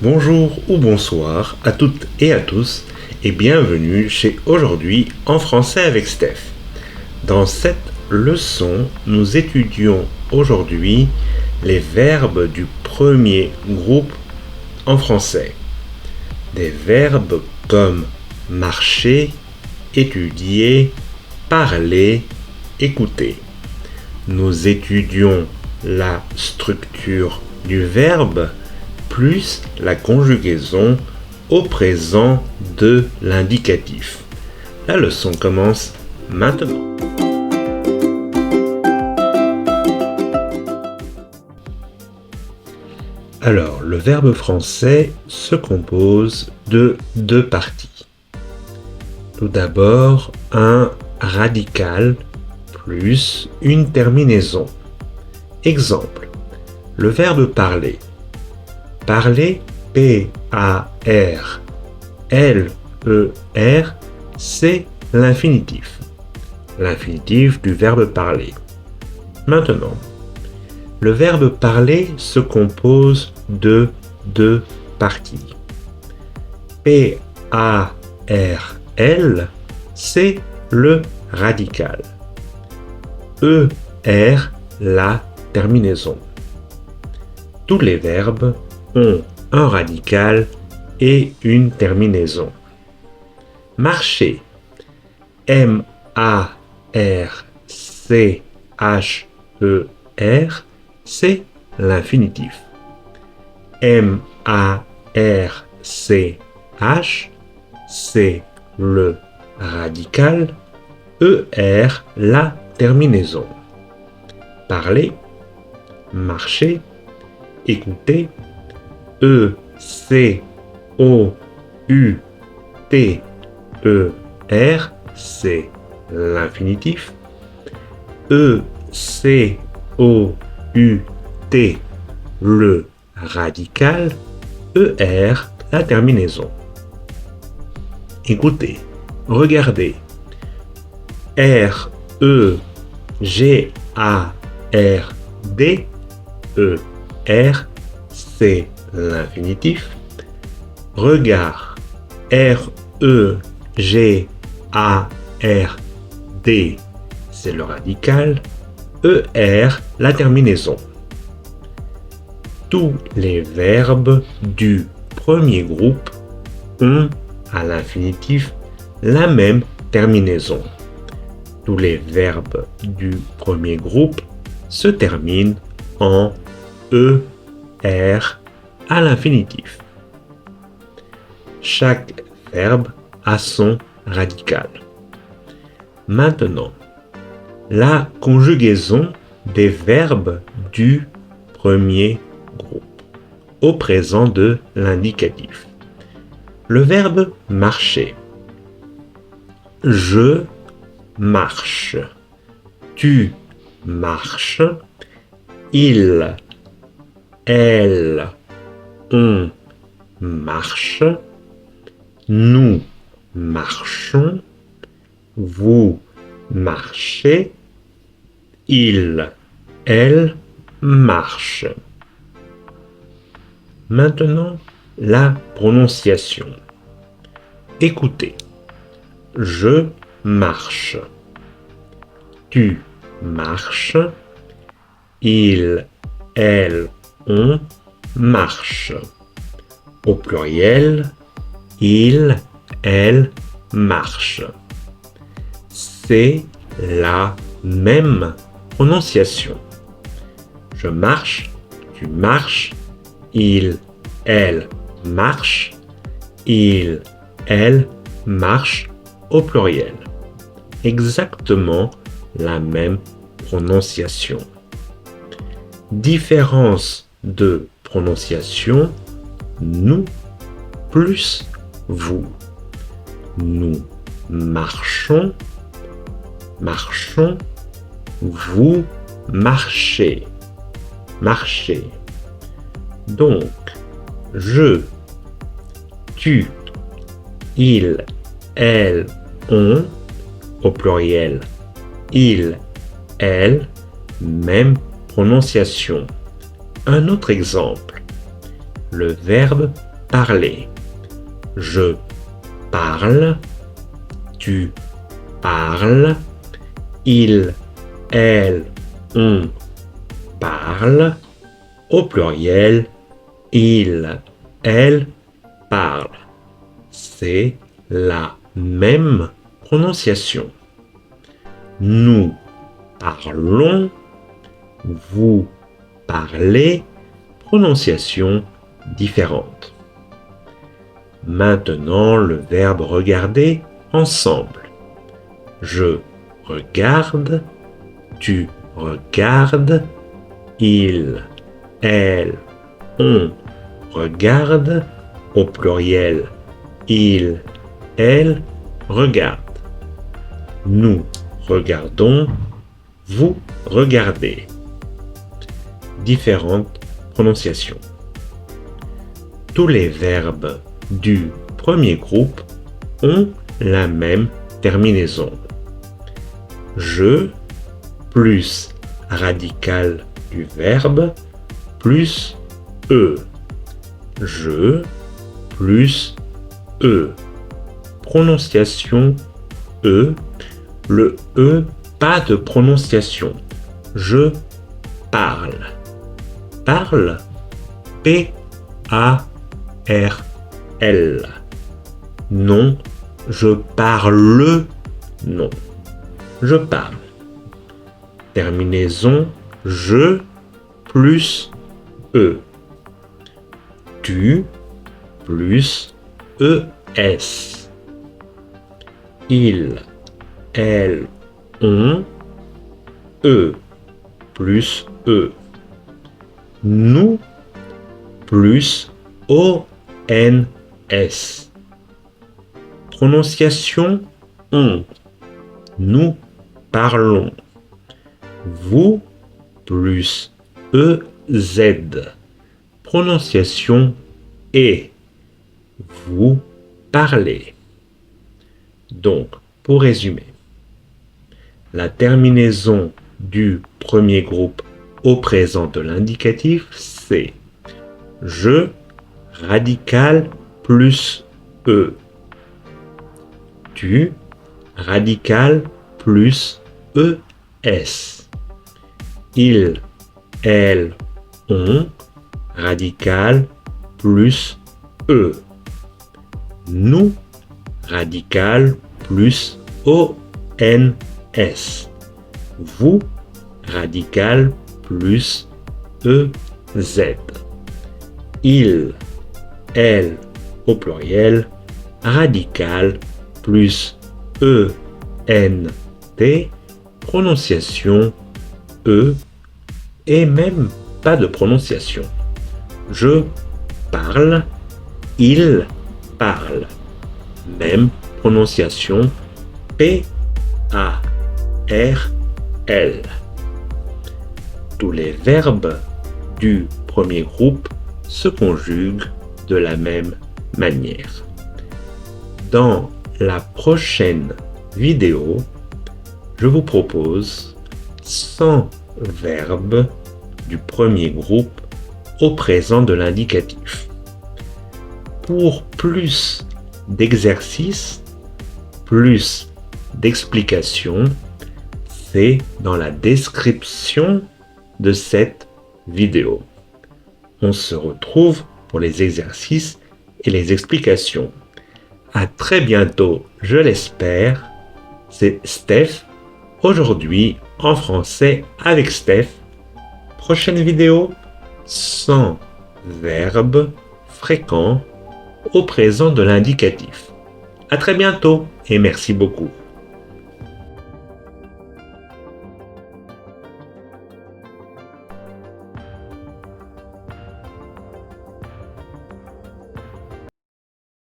Bonjour ou bonsoir à toutes et à tous et bienvenue chez Aujourd'hui en français avec Steph. Dans cette leçon, nous étudions aujourd'hui les verbes du premier groupe en français. Des verbes comme marcher, étudier, parler, écouter. Nous étudions la structure du verbe plus la conjugaison au présent de l'indicatif. La leçon commence maintenant. Alors, le verbe français se compose de deux parties. Tout d'abord, un radical plus une terminaison. Exemple, le verbe parler. Parler, P-A-R-L-E-R, c'est l'infinitif. L'infinitif du verbe parler. Maintenant, le verbe parler se compose de deux parties. P-A-R-L, c'est le radical. E-R, la terminaison. Tous les verbes ont un radical et une terminaison. Marcher, M-A-R-C-H-E-R, c'est l'infinitif. M-A-R-C-H, c'est le radical, E-R, la terminaison. Parler, marcher, écouter, E-C-O-U-T-E-R, c'est l'infinitif. E-C-O-U-T, le radical. E-R, la terminaison. Écoutez, regardez. R-E-G-A-R-D, E-R, c'est l'infinitif. Regard, R-E-G-A-R-D, c'est le radical. E-R, la terminaison. Tous les verbes du premier groupe ont à l'infinitif la même terminaison. Tous les verbes du premier groupe se terminent en E-R à l'infinitif. Chaque verbe a son radical. Maintenant, la conjugaison des verbes du premier groupe au présent de l'indicatif. Le verbe marcher. Je marche. Tu marches. Il, elle, on marche. Nous marchons. Vous marchez. Il, elle marche. Maintenant, la prononciation. Écoutez. Je marche. Tu marches. Il, elle, on marche. Au pluriel, il, elle marche. C'est la même prononciation. Je marche, tu marches, il, elle marche, il, elle marche au pluriel. Exactement la même prononciation. Différence de prononciation, nous plus vous. Nous marchons, marchons, vous marchez, marchez. Donc, je, tu, il, elle, on, au pluriel, il, elle, même prononciation. Un autre exemple. Le verbe parler. Je parle, tu parles, il, elle, on parle. Au pluriel, il, elle parle. C'est la même prononciation. Nous parlons, vous parlez, prononciation différente. Maintenant, le verbe regarder ensemble. Je regarde, tu regardes, il, elle, on regarde, au pluriel, il, elle regarde. Nous regardons, vous regardez. Différentes prononciations. Tous les verbes du premier groupe ont la même terminaison. Je plus radical du verbe plus e. Je plus e. Prononciation e. Le e, pas de prononciation. Je parle. Parle. P-A-R-L. Non, je parle. Non, je parle. Terminaison je plus e. Tu plus es. Il, elle, on, e plus e. Nous plus o-n-s. Prononciation on. Nous parlons. Vous plus e-z. Prononciation et. Vous parlez. Donc, pour résumer, la terminaison du premier groupe au présent de l'indicatif, c'est je radical plus e. Tu radical plus es. Il, elle, on radical plus e. Nous radical plus ons. Vous radical plus ez. Il, elle au pluriel radical plus ent. Prononciation e et même pas de prononciation. Je parle, il parle. Même prononciation P-A-R-L. Tous les verbes du premier groupe se conjuguent de la même manière. Dans la prochaine vidéo, je vous propose 100 verbes du premier groupe au présent de l'indicatif. Pour plus d'exercices, plus d'explications, c'est dans la description de cette vidéo. On se retrouve pour les exercices et les explications. À très bientôt, je l'espère. C'est Steph, aujourd'hui en français avec Steph. Prochaine vidéo, 100 verbes fréquents au présent de l'indicatif. À très bientôt et merci beaucoup.